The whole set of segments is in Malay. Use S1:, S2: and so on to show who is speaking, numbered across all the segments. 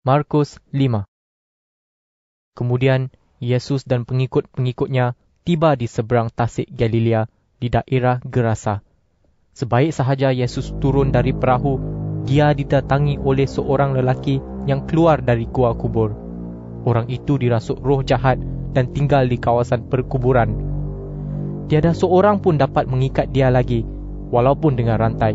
S1: Markus 5. Kemudian Yesus dan pengikut-pengikutnya tiba di seberang tasik Galilea di daerah Gerasa. Sebaik sahaja Yesus turun dari perahu, dia didatangi oleh seorang lelaki yang keluar dari gua kubur. Orang itu dirasuk roh jahat dan tinggal di kawasan perkuburan. Tiada seorang pun dapat mengikat dia lagi, walaupun dengan rantai.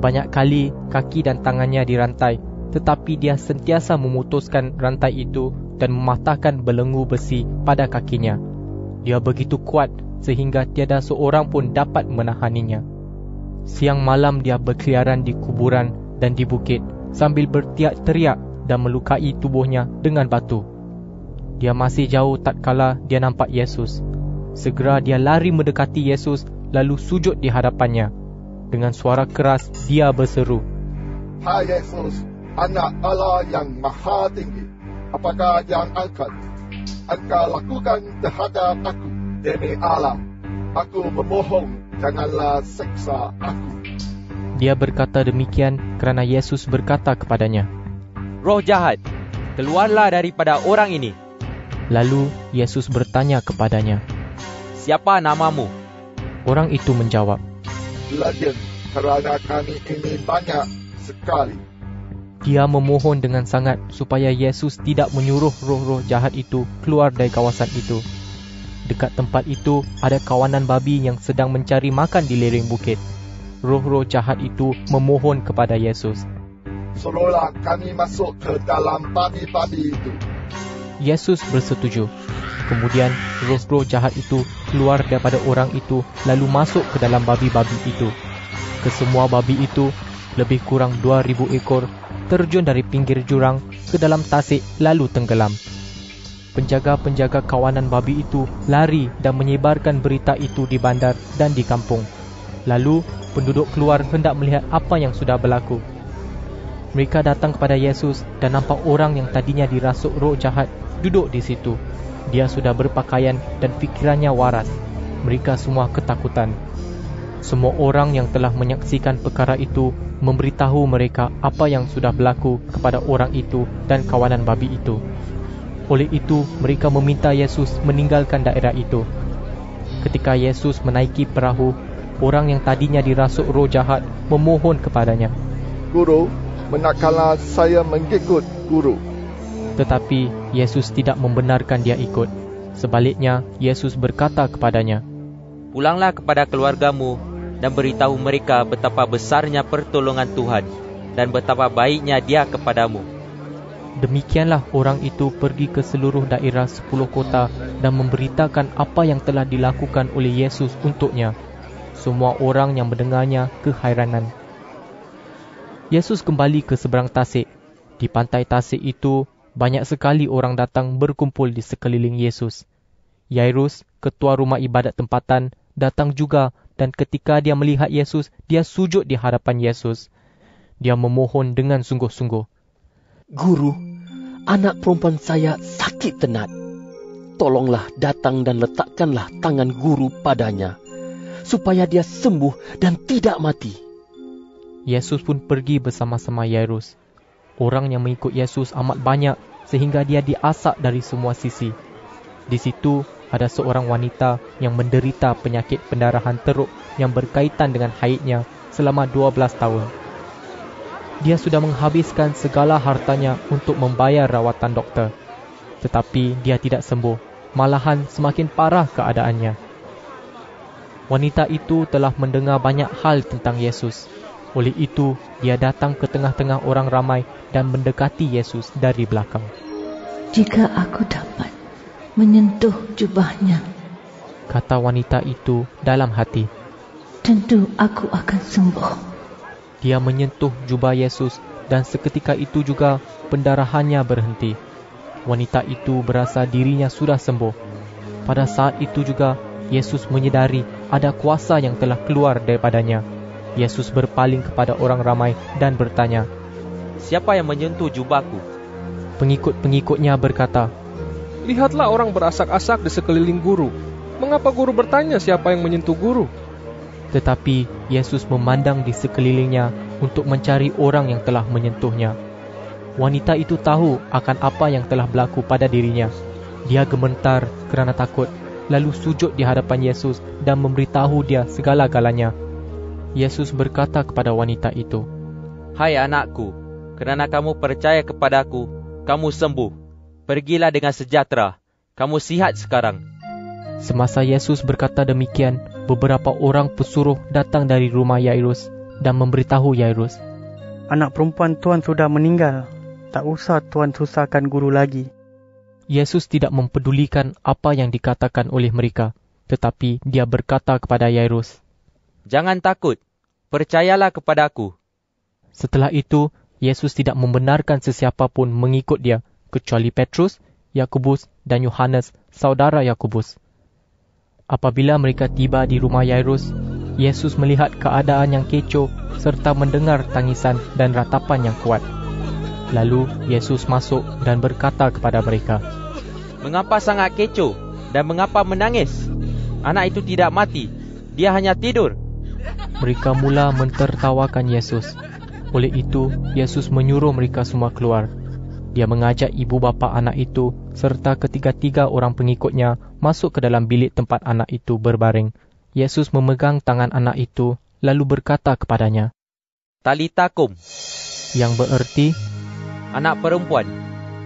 S1: Banyak kali kaki dan tangannya dirantai, tetapi dia sentiasa memutuskan rantai itu dan mematahkan belenggu besi pada kakinya. Dia begitu kuat sehingga tiada seorang pun dapat menahaninya. Siang malam dia berkeliaran di kuburan dan di bukit sambil berteriak-teriak dan melukai tubuhnya dengan batu. Dia masih jauh tatkala dia nampak Yesus. Segera dia lari mendekati Yesus lalu sujud di hadapannya. Dengan suara keras dia berseru,
S2: "Hai Yesus, Anak Allah yang Maha Tinggi, apakah yang Engkau lakukan terhadap aku, demi Allah? Aku memohon, janganlah seksa aku."
S1: Dia berkata demikian kerana Yesus berkata kepadanya,
S3: "Roh jahat, keluarlah daripada orang ini."
S1: Lalu Yesus bertanya kepadanya,
S3: "Siapa namamu?"
S1: Orang itu menjawab,
S2: "Legion, kerana kami ini banyak sekali."
S1: Dia memohon dengan sangat supaya Yesus tidak menyuruh roh-roh jahat itu keluar dari kawasan itu. Dekat tempat itu ada kawanan babi yang sedang mencari makan di lereng bukit. Roh-roh jahat itu memohon kepada Yesus,
S2: "Suruhlah kami masuk ke dalam babi-babi itu."
S1: Yesus bersetuju. Kemudian roh-roh jahat itu keluar daripada orang itu lalu masuk ke dalam babi-babi itu. Kesemua babi itu, lebih kurang 2,000 ekor, terjun dari pinggir jurang ke dalam tasik lalu tenggelam. Penjaga-penjaga kawanan babi itu lari dan menyebarkan berita itu di bandar dan di kampung. Lalu penduduk keluar hendak melihat apa yang sudah berlaku. Mereka datang kepada Yesus dan nampak orang yang tadinya dirasuk roh jahat duduk di situ. Dia sudah berpakaian dan fikirannya waras. Mereka semua ketakutan. Semua orang yang telah menyaksikan perkara itu memberitahu mereka apa yang sudah berlaku kepada orang itu dan kawanan babi itu. Oleh itu, mereka meminta Yesus meninggalkan daerah itu. Ketika Yesus menaiki perahu, orang yang tadinya dirasuk roh jahat memohon kepadanya,
S2: "Guru, manakala saya mengikut Guru?"
S1: Tetapi Yesus tidak membenarkan dia ikut. Sebaliknya, Yesus berkata kepadanya,
S3: "Pulanglah kepada keluargamu dan beritahu mereka betapa besarnya pertolongan Tuhan dan betapa baiknya Dia kepadamu."
S1: Demikianlah orang itu pergi ke seluruh daerah 10 kota dan memberitakan apa yang telah dilakukan oleh Yesus untuknya. Semua orang yang mendengarnya kehairanan. Yesus kembali ke seberang tasik. Di pantai tasik itu, banyak sekali orang datang berkumpul di sekeliling Yesus. Yairus, ketua rumah ibadat tempatan, datang juga dan ketika dia melihat Yesus, dia sujud di hadapan Yesus. Dia memohon dengan sungguh-sungguh,
S4: "Guru, anak perempuan saya sakit tenat. Tolonglah datang dan letakkanlah tangan guru padanya, supaya dia sembuh dan tidak mati."
S1: Yesus pun pergi bersama-sama Yairus. Orang yang mengikut Yesus amat banyak sehingga dia diasak dari semua sisi. Di situ ada seorang wanita yang menderita penyakit pendarahan teruk yang berkaitan dengan haidnya selama 12 tahun. Dia sudah menghabiskan segala hartanya untuk membayar rawatan doktor. Tetapi dia tidak sembuh, malahan semakin parah keadaannya. Wanita itu telah mendengar banyak hal tentang Yesus. Oleh itu, dia datang ke tengah-tengah orang ramai dan mendekati Yesus dari belakang.
S5: "Jika aku dapat menyentuh jubahnya,"
S1: kata wanita itu dalam hati,
S5: "tentu aku akan sembuh."
S1: Dia menyentuh jubah Yesus dan seketika itu juga pendarahannya berhenti. Wanita itu berasa dirinya sudah sembuh. Pada saat itu juga Yesus menyedari ada kuasa yang telah keluar daripadanya. Yesus berpaling kepada orang ramai dan bertanya,
S3: "Siapa yang menyentuh jubahku?"
S1: Pengikut-pengikutnya berkata,
S6: "Lihatlah orang berasak-asak di sekeliling guru. Mengapa guru bertanya siapa yang menyentuh guru?"
S1: Tetapi Yesus memandang di sekelilingnya untuk mencari orang yang telah menyentuhnya. Wanita itu tahu akan apa yang telah berlaku pada dirinya. Dia gemetar kerana takut, lalu sujud di hadapan Yesus dan memberitahu dia segala-galanya. Yesus berkata kepada wanita itu,
S3: "Hai anakku, kerana kamu percaya kepadaku, kamu sembuh. Pergilah dengan sejahtera. Kamu sihat sekarang."
S1: Semasa Yesus berkata demikian, beberapa orang pesuruh datang dari rumah Yairus dan memberitahu Yairus,
S7: "Anak perempuan Tuan sudah meninggal. Tak usah Tuan susahkan guru lagi."
S1: Yesus tidak mempedulikan apa yang dikatakan oleh mereka, tetapi dia berkata kepada Yairus,
S3: "Jangan takut, percayalah kepadaku."
S1: Setelah itu, Yesus tidak membenarkan sesiapa pun mengikut dia, kecuali Petrus, Yakobus dan Yohanes, saudara Yakobus. Apabila mereka tiba di rumah Yairus, Yesus melihat keadaan yang kecoh serta mendengar tangisan dan ratapan yang kuat. Lalu Yesus masuk dan berkata kepada mereka,
S3: "Mengapa sangat kecoh dan mengapa menangis? Anak itu tidak mati, dia hanya tidur."
S1: Mereka mula mentertawakan Yesus. Oleh itu, Yesus menyuruh mereka semua keluar. Dia mengajak ibu bapa anak itu serta ketiga-tiga orang pengikutnya masuk ke dalam bilik tempat anak itu berbaring. Yesus memegang tangan anak itu lalu berkata kepadanya,
S3: "Talita kum,"
S1: yang bererti,
S3: "Anak perempuan,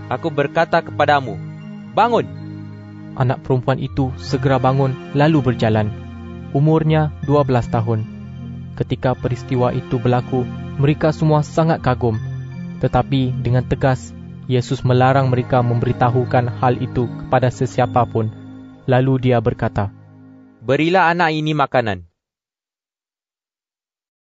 S3: aku berkata kepadamu, bangun."
S1: Anak perempuan itu segera bangun lalu berjalan. Umurnya 12 tahun. Ketika peristiwa itu berlaku, mereka semua sangat kagum. Tetapi dengan tegas, Yesus melarang mereka memberitahukan hal itu kepada sesiapa pun. Lalu dia berkata,
S3: "Berilah anak ini makanan."